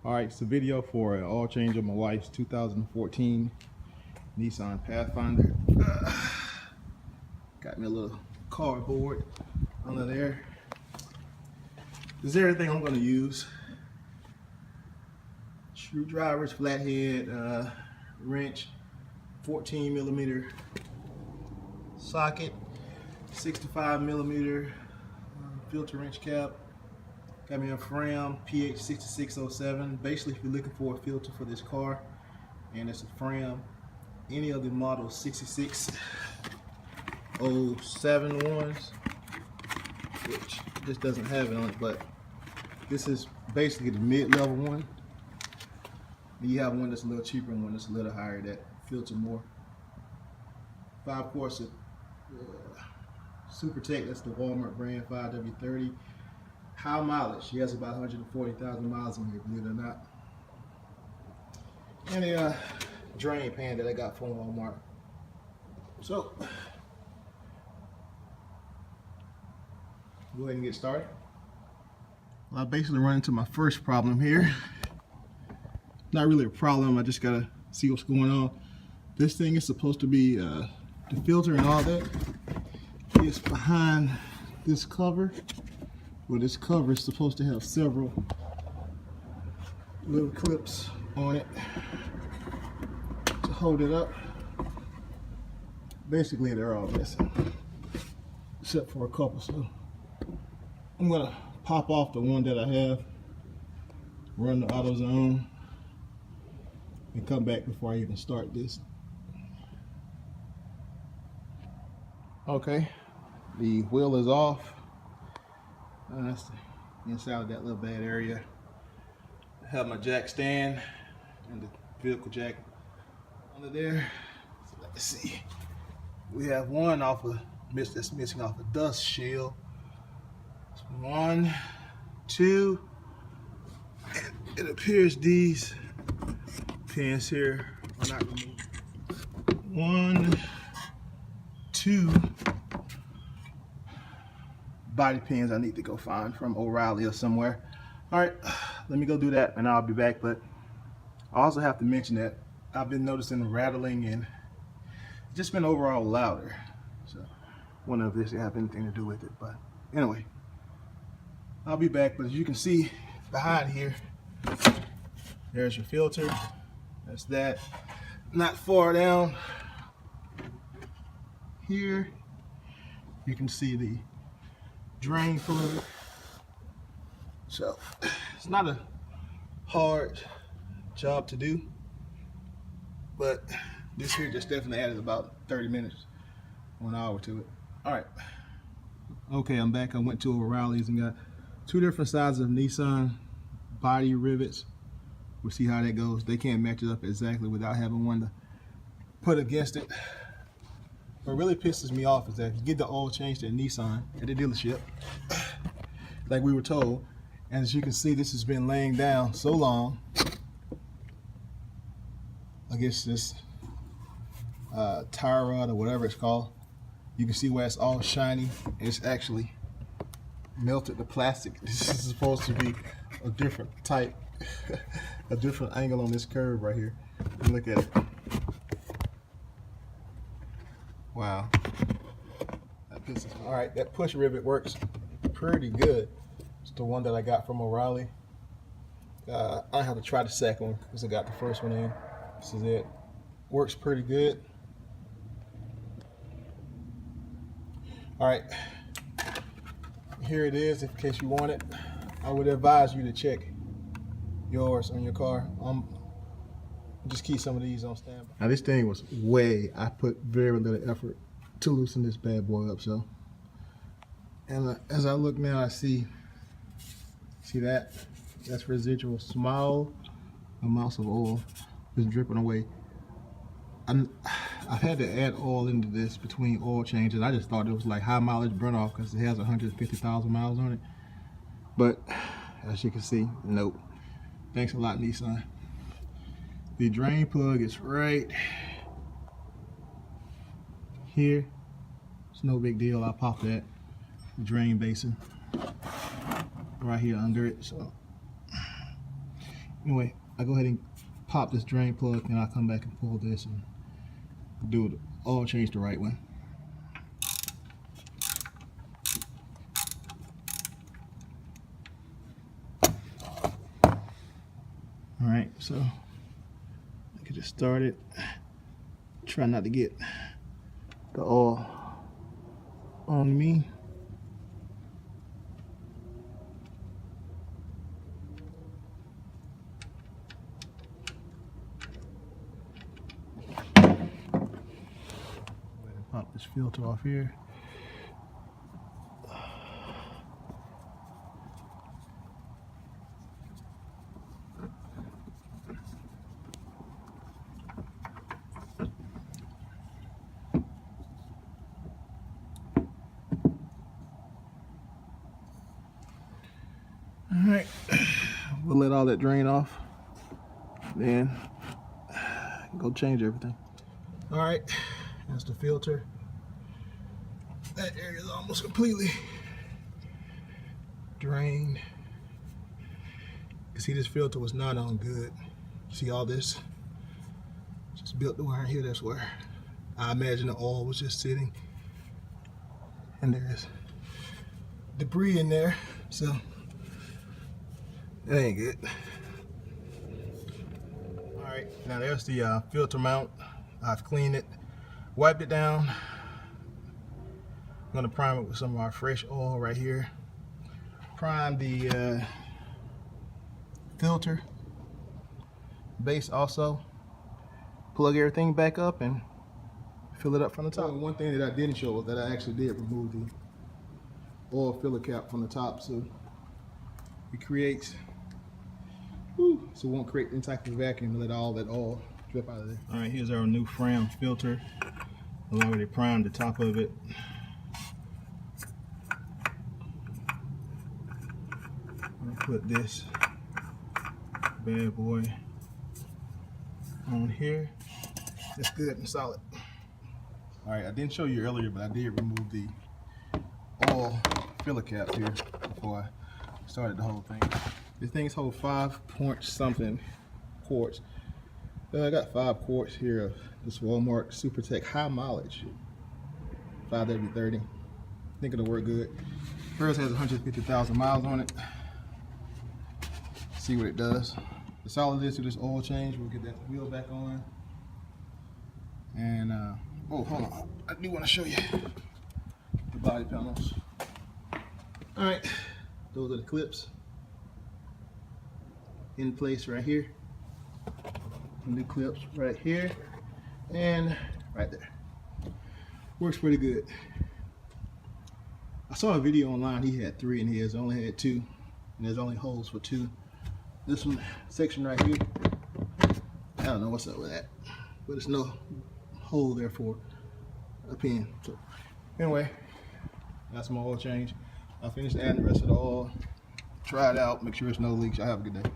Alright, it's a video for an oil change of my wife's 2014 Nissan Pathfinder. Got me a little cardboard under there. This is everything I'm going to use. Screwdrivers, flathead, wrench, 14mm socket, 65mm filter wrench cap. Got me a Fram PH6607. Basically, if you're looking for a filter for this car, and it's a Fram, any of the model 6607 ones, which this doesn't have it on it, but this is basically the mid-level one. And you have one that's a little cheaper and one that's a little higher that filter more. 5 quarts of Super Tech, that's the Walmart brand 5W30. High mileage. She has about 140,000 miles on here, believe it or not. And a drain pan that I got from Walmart. So, go ahead and get started. Well, I basically run into my first problem here. Not really a problem, I just gotta see what's going on. This thing is supposed to be the filter and all that. It's behind this cover. Well, this cover is supposed to have several little clips on it to hold it up. Basically, they're all missing, except for a couple. So I'm gonna pop off the one that I have, run the AutoZone, and come back before I even start this. Okay, the wheel is off. That's the inside of that little bad area. I have my jack stand and the vehicle jack under there. So let's see. We have one off of that's missing off a dust shield. 1, 2. It appears these pins here are not removed. 1, 2. Body pins I need to go find from O'Reilly or somewhere. Alright, let me go do that and I'll be back. But I also have to mention that I've been noticing rattling and just been overall louder. So I wonder if this have anything to do with it. But anyway, I'll be back. But as you can see behind here, there's your filter. That's that. Not far down here, you can see the drain fluid. So it's not a hard job to do, but this here just definitely added about 30 minutes or an hour to it. All right, okay, I'm back. I went to O'Reilly's and got 2 different sizes of Nissan body rivets. We'll see how that goes. They can't match it up exactly without having one to put against it. What really pisses me off is that if you get the oil changed at Nissan at the dealership, like we were told, and as you can see, this has been laying down so long. I guess this tire rod or whatever it's called, you can see where it's all shiny. It's actually melted the plastic. This is supposed to be a different type, a different angle on this curve right here. Look at it. Wow, that pisses me. All right, that push rivet works pretty good. It's the one that I got from O'Reilly. I have to try the second one because I got the first one in. This is it. Works pretty good. All right, here it is. In case you want it, I would advise you to check yours on your car. Just keep some of these on standby. Now this thing was I put very little effort to loosen this bad boy up. So, and as I look now, I see that's residual small amounts of oil is dripping away. I've had to add oil into this between oil changes. I just thought it was like high mileage burn off because it has 150,000 miles on it. But as you can see, nope. Thanks a lot, Nissan. The drain plug is right here. It's no big deal. I'll pop that. Drain basin right here under it. So Anyway, I go ahead and pop this drain plug, and I'll come back and pull this and do the oil change the right way. All right, so I can just start it. Try not to get the oil on me. Pop this filter off here. All right, we'll let all that drain off, then go change everything. All right, that's the filter. That area is almost completely drained. You see, this filter was not on good. See all this? Just built the wire here. That's where I imagine the oil was just sitting. And there's debris in there, so that ain't good. All right, now there's the filter mount. I've cleaned it, wiped it down. I'm gonna prime it with some of our fresh oil right here. Prime the filter base also. Plug everything back up and fill it up from the top. One thing that I didn't show was that I actually did remove the oil filler cap from the top, so it creates, so it won't create any type of vacuum and let all that oil drip out of there. All right, here's our new Fram filter. I've already primed the top of it. I'm gonna put this bad boy on here. It's good and solid. All right, I didn't show you earlier, but I did remove the oil filler cap here before I started the whole thing. This thing's hold 5 point something quarts. I got 5 quarts here of this Walmart SuperTech high mileage 5W30. I think it'll work good. Hers has 150,000 miles on it. See what it does. That's all it is to this oil change. We'll get that wheel back on. And oh, hold on, I do want to show you the body panels. All right, those are the clips in place right here. New clips right here and right there. Works pretty good. I saw a video online. He had 3 in his. I only had 2, and there's only holes for 2. This one section right here, I don't know what's up with that, but there's no hole there for a pin. So anyway, that's my oil change. I'll finish adding the rest of the oil, try it out, make sure there's no leaks. Y'all have a good day.